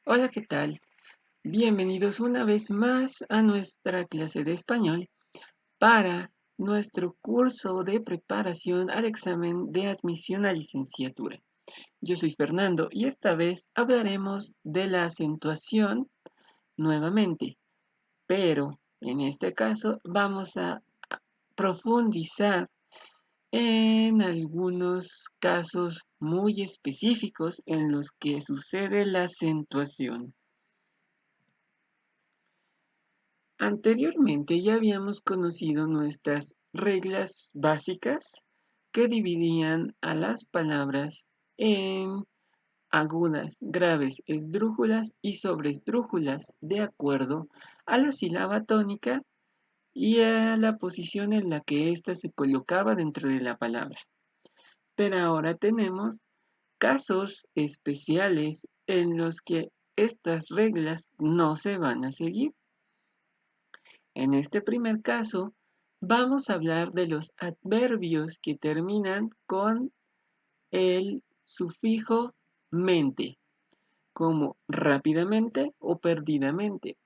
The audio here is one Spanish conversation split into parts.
Hola, ¿qué tal? Bienvenidos una vez más a nuestra clase de español para nuestro curso de preparación al examen de admisión a licenciatura. Yo soy Fernando y esta vez hablaremos de la acentuación nuevamente, pero en este caso vamos a profundizar en algunos casos muy específicos en los que sucede la acentuación. Anteriormente ya habíamos conocido nuestras reglas básicas que dividían a las palabras en agudas, graves, esdrújulas y sobresdrújulas de acuerdo a la sílaba tónica y a la posición en la que ésta se colocaba dentro de la palabra. Pero ahora tenemos casos especiales en los que estas reglas no se van a seguir. En este primer caso, vamos a hablar de los adverbios que terminan con el sufijo mente, como rápidamente o perdidamente.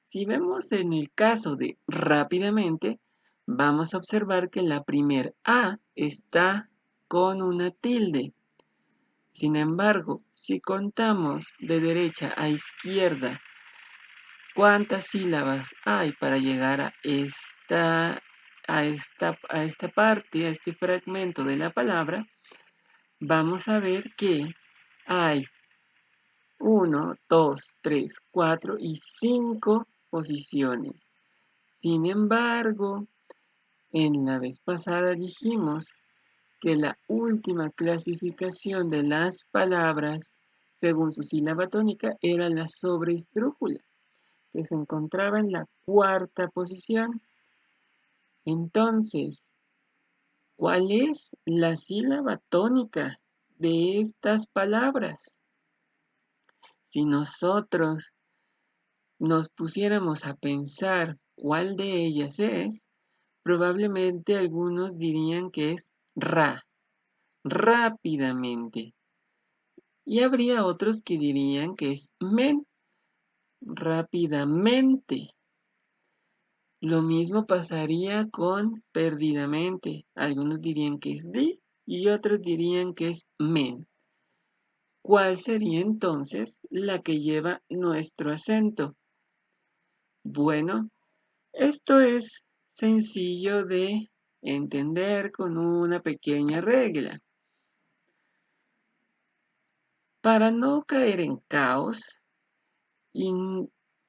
Si vemos en el caso de rápidamente, vamos a observar que la primer A está con una tilde. Sin embargo, si contamos de derecha a izquierda cuántas sílabas hay para llegar a esta parte, a este fragmento de la palabra, vamos a ver que hay 1, 2, 3, 4 y 5 posiciones. Sin embargo, en la vez pasada dijimos que la última clasificación de las palabras, según su sílaba tónica, era la sobreesdrújula, que se encontraba en la cuarta posición. Entonces, ¿cuál es la sílaba tónica de estas palabras? Si nosotros nos pusiéramos a pensar cuál de ellas es, probablemente algunos dirían que es ra, rápidamente. Y habría otros que dirían que es men, rápidamente. Lo mismo pasaría con perdidamente. Algunos dirían que es di y otros dirían que es men. ¿Cuál sería entonces la que lleva nuestro acento? Bueno, esto es sencillo de entender con una pequeña regla. Para no caer en caos y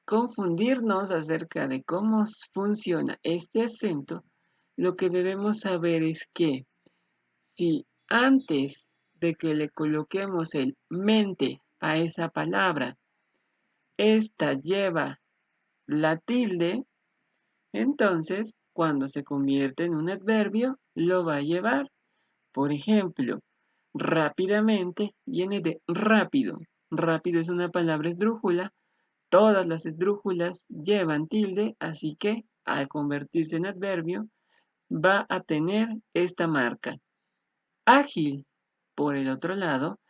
confundirnos acerca de cómo funciona este acento, lo que debemos saber es que si antes de que le coloquemos el mente a esa palabra, esta lleva la tilde, entonces cuando se convierte en un adverbio, lo va a llevar. Por ejemplo, rápidamente viene de rápido. Rápido es una palabra esdrújula. Todas las esdrújulas llevan tilde, así que al convertirse en adverbio, va a tener esta marca. Ágil, por el otro lado,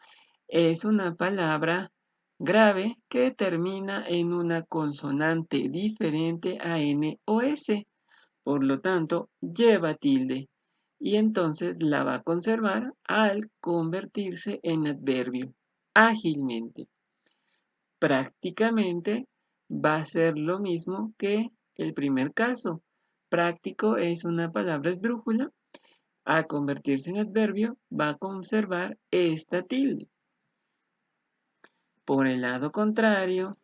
es una palabra grave que termina en una consonante diferente a N o S. Por lo tanto, lleva tilde y entonces la va a conservar al convertirse en adverbio, ágilmente. Prácticamente va a ser lo mismo que el primer caso. Práctico es una palabra esdrújula. Al convertirse en adverbio, va a conservar esta tilde. Por el lado contrario,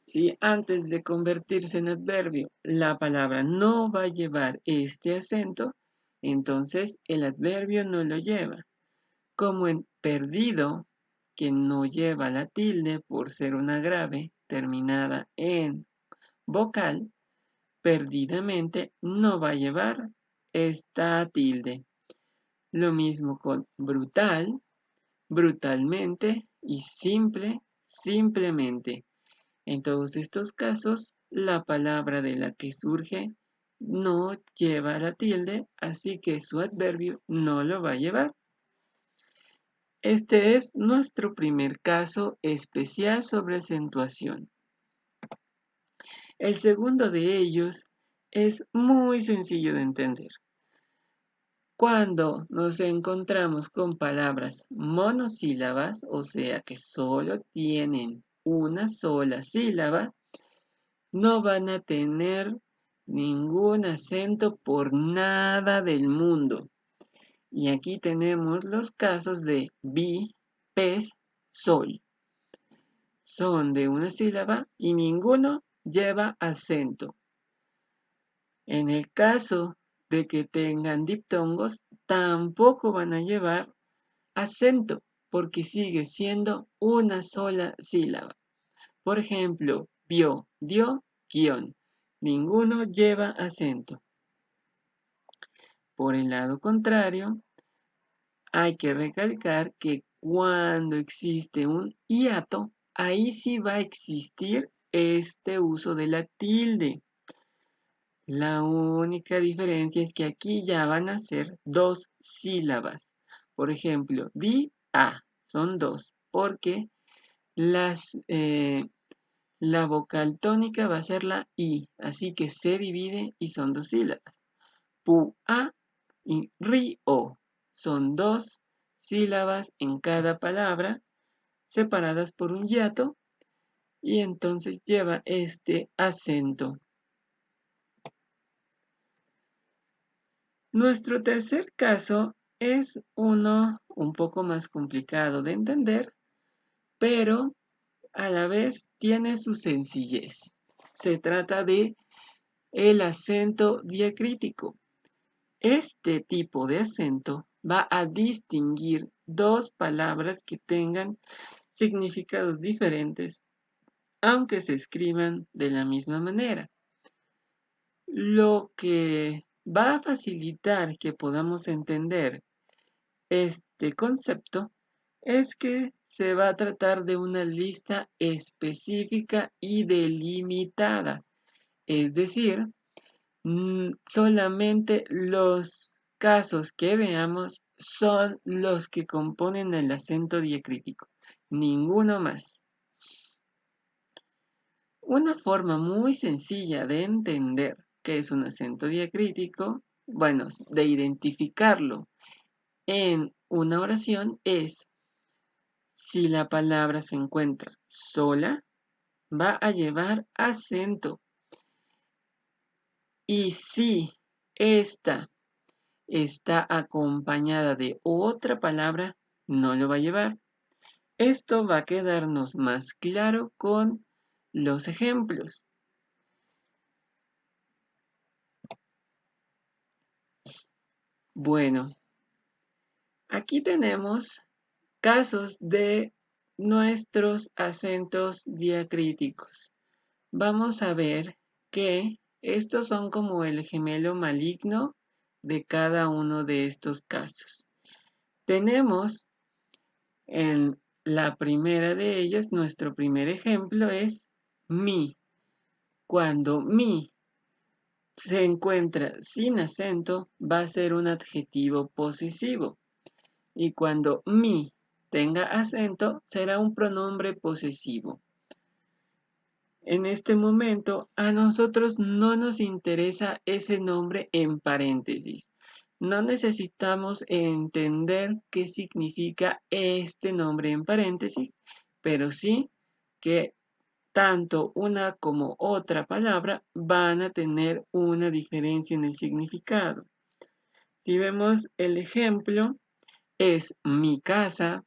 si antes de convertirse en adverbio la palabra no va a llevar este acento, entonces el adverbio no lo lleva. Como en perdido, que no lleva la tilde por ser una grave terminada en vocal, perdidamente no va a llevar esta tilde. Lo mismo con brutal, brutalmente y simple, simplemente. En todos estos casos, la palabra de la que surge no lleva la tilde, así que su adverbio no lo va a llevar. Este es nuestro primer caso especial sobre acentuación. El segundo de ellos es muy sencillo de entender. Cuando nos encontramos con palabras monosílabas, o sea que solo tienen una sola sílaba, no van a tener ningún acento por nada del mundo. Y aquí tenemos los casos de vi, pez, sol. Son de una sílaba y ninguno lleva acento. En el caso de que tengan diptongos, tampoco van a llevar acento porque sigue siendo una sola sílaba. Por ejemplo, vio, dio, guión. Ninguno lleva acento. Por el lado contrario, hay que recalcar que cuando existe un hiato, ahí sí va a existir este uso de la tilde. La única diferencia es que aquí ya van a ser dos sílabas. Por ejemplo, di, a, son dos, porque la vocal tónica va a ser la i, así que se divide y son dos sílabas. Pu, a y ri, o. Son dos sílabas en cada palabra, separadas por un hiato, y entonces lleva este acento. Nuestro tercer caso es uno un poco más complicado de entender, pero a la vez tiene su sencillez. Se trata de el acento diacrítico. Este tipo de acento va a distinguir dos palabras que tengan significados diferentes, aunque se escriban de la misma manera. Lo que va a facilitar que podamos entender este concepto es que se va a tratar de una lista específica y delimitada, es decir, solamente los casos que veamos son los que componen el acento diacrítico, ninguno más. Una forma muy sencilla de entender qué es un acento diacrítico, bueno, de identificarlo en una oración es si la palabra se encuentra sola, va a llevar acento. Y si esta está acompañada de otra palabra, no lo va a llevar. Esto va a quedarnos más claro con los ejemplos. Bueno, aquí tenemos casos de nuestros acentos diacríticos. Vamos a ver que estos son como el gemelo maligno de cada uno de estos casos. Tenemos en la primera de ellas, nuestro primer ejemplo es mi. Cuando mi se encuentra sin acento, va a ser un adjetivo posesivo. Y cuando mi tenga acento, será un pronombre posesivo. En este momento, a nosotros no nos interesa ese nombre en paréntesis. No necesitamos entender qué significa este nombre en paréntesis, pero sí que tanto una como otra palabra van a tener una diferencia en el significado. Si vemos el ejemplo, es mi casa.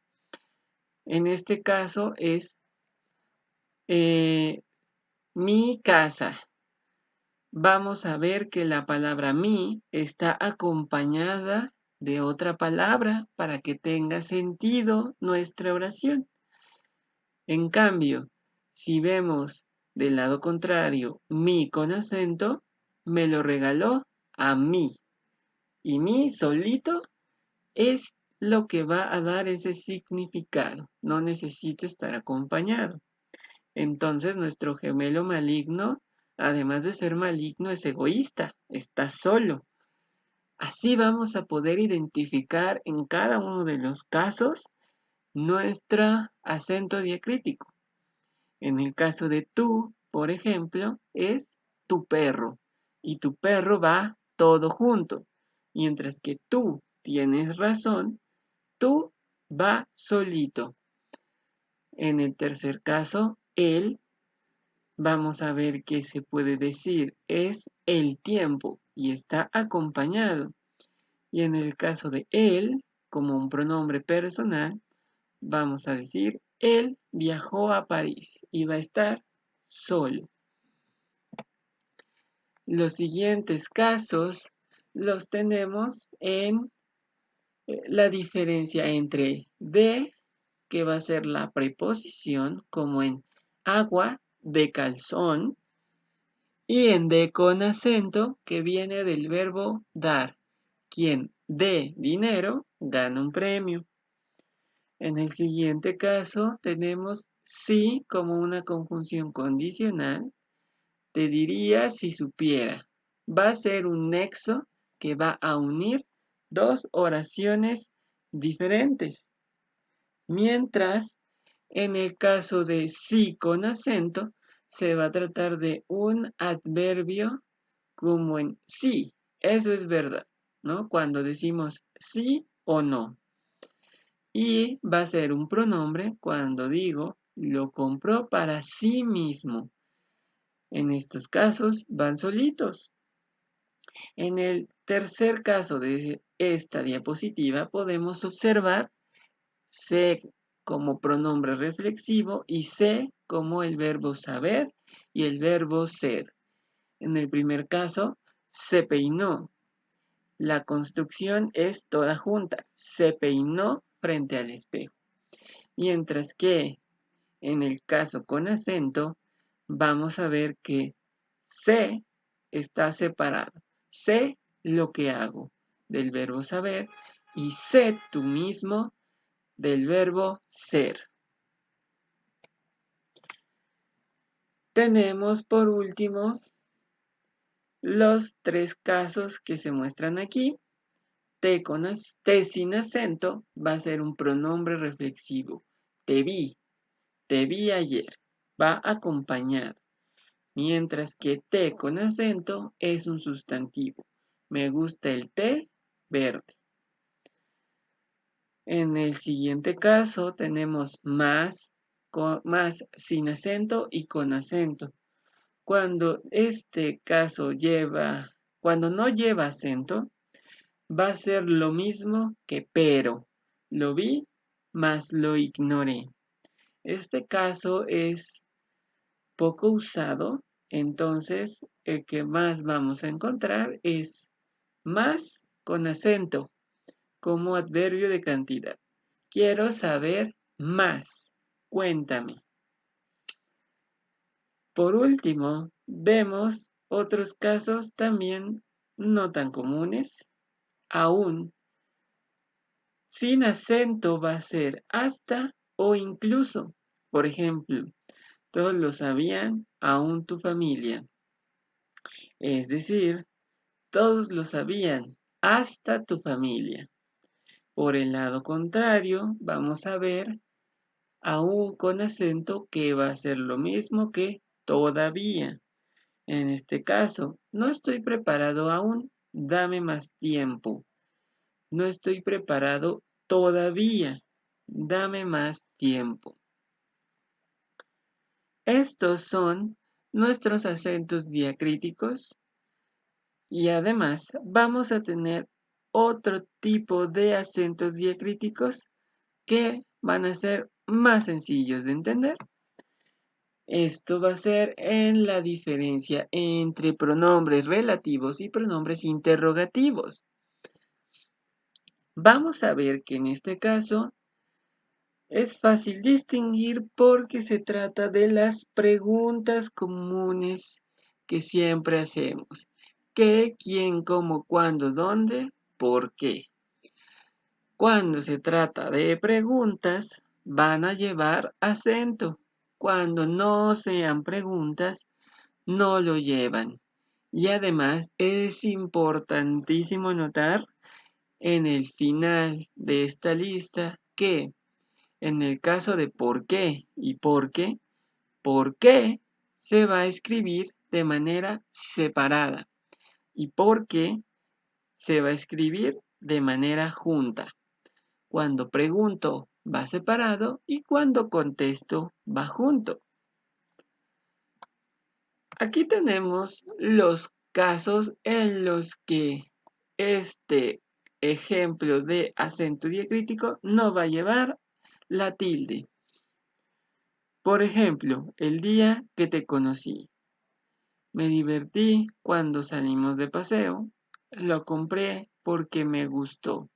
En este caso es eh, mi casa. Vamos a ver que la palabra mi está acompañada de otra palabra para que tenga sentido nuestra oración. En cambio, si vemos del lado contrario mi con acento, me lo regaló a mí. Y mi solito es lo que va a dar ese significado. No necesita estar acompañado. Entonces nuestro gemelo maligno, además de ser maligno, es egoísta, está solo. Así vamos a poder identificar en cada uno de los casos nuestro acento diacrítico. En el caso de tú, por ejemplo, es tu perro y tu perro va todo junto, mientras que tú tienes razón, tú va solito. En el tercer caso, él, vamos a ver qué se puede decir, es el tiempo y está acompañado. Y en el caso de él, como un pronombre personal, vamos a decir, él viajó a París y va a estar solo. Los siguientes casos los tenemos en la diferencia entre de, que va a ser la preposición, como en agua, de calzón, y en de con acento, que viene del verbo dar. Quien dé dinero gana un premio. En el siguiente caso tenemos sí como una conjunción condicional. Te diría si supiera. Va a ser un nexo que va a unir dos oraciones diferentes. Mientras, en el caso de sí con acento, se va a tratar de un adverbio como en sí. Eso es verdad, ¿no? Cuando decimos sí o no. Y va a ser un pronombre cuando digo lo compró para sí mismo. En estos casos van solitos. En el tercer caso de esta diapositiva podemos observar se como pronombre reflexivo y se como el verbo saber y el verbo ser. En el primer caso, se peinó. La construcción es toda junta. Se peinó frente al espejo. Mientras que en el caso con acento, vamos a ver que sé está separado. Sé lo que hago del verbo saber y sé tú mismo del verbo ser. Tenemos por último los tres casos que se muestran aquí. T sin acento va a ser un pronombre reflexivo. Te vi ayer. Va acompañado. Mientras que té con acento es un sustantivo. Me gusta el té verde. En el siguiente caso tenemos más sin acento y con acento. Cuando cuando no lleva acento, va a ser lo mismo que pero. Lo vi, mas lo ignoré. Este caso es poco usado, entonces el que más vamos a encontrar es más con acento como adverbio de cantidad. Quiero saber más. Cuéntame. Por último, vemos otros casos también no tan comunes. Aún sin acento va a ser hasta o incluso. Por ejemplo, todos lo sabían, aún tu familia. Es decir, todos lo sabían, hasta tu familia. Por el lado contrario, vamos a ver aún con acento que va a ser lo mismo que todavía. En este caso, no estoy preparado aún, dame más tiempo. No estoy preparado todavía, dame más tiempo. Estos son nuestros acentos diacríticos y además vamos a tener otro tipo de acentos diacríticos que van a ser más sencillos de entender. Esto va a ser en la diferencia entre pronombres relativos y pronombres interrogativos. Vamos a ver que en este caso es fácil distinguir porque se trata de las preguntas comunes que siempre hacemos. ¿Qué, quién, cómo, cuándo, dónde, por qué? Cuando se trata de preguntas, van a llevar acento. Cuando no sean preguntas, no lo llevan. Y además es importantísimo notar en el final de esta lista que En el caso de por qué y por qué se va a escribir de manera separada y por qué se va a escribir de manera junta. Cuando pregunto va separado y cuando contesto va junto. Aquí tenemos los casos en los que este ejemplo de acento diacrítico no va a llevar la tilde. Por ejemplo, el día que te conocí. Me divertí cuando salimos de paseo. Lo compré porque me gustó.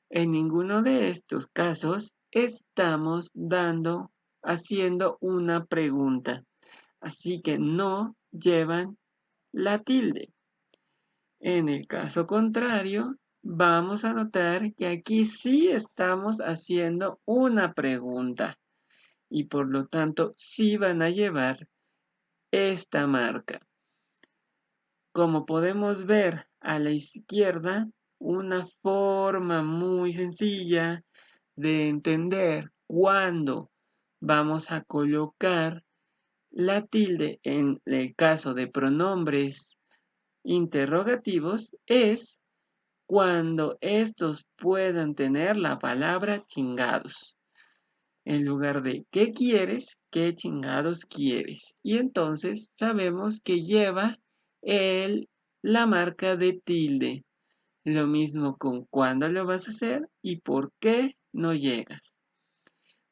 En ninguno de estos casos estamos haciendo una pregunta. Así que no llevan la tilde. En el caso contrario, vamos a notar que aquí sí estamos haciendo una pregunta y por lo tanto sí van a llevar esta marca. Como podemos ver a la izquierda, una forma muy sencilla de entender cuándo vamos a colocar la tilde en el caso de pronombres interrogativos es cuando estos puedan tener la palabra chingados. En lugar de ¿qué quieres? ¿Qué chingados quieres? Y entonces sabemos que lleva la marca de tilde. Lo mismo con cuándo lo vas a hacer y por qué no llegas.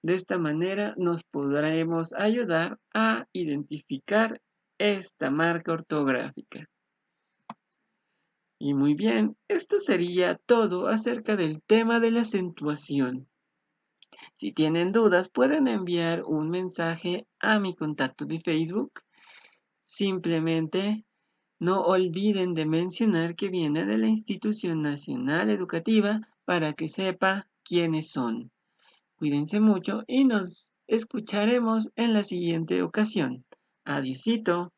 De esta manera nos podremos ayudar a identificar esta marca ortográfica. Y muy bien, esto sería todo acerca del tema de la acentuación. Si tienen dudas, pueden enviar un mensaje a mi contacto de Facebook. Simplemente no olviden de mencionar que viene de la Institución Nacional Educativa para que sepa quiénes son. Cuídense mucho y nos escucharemos en la siguiente ocasión. Adiosito.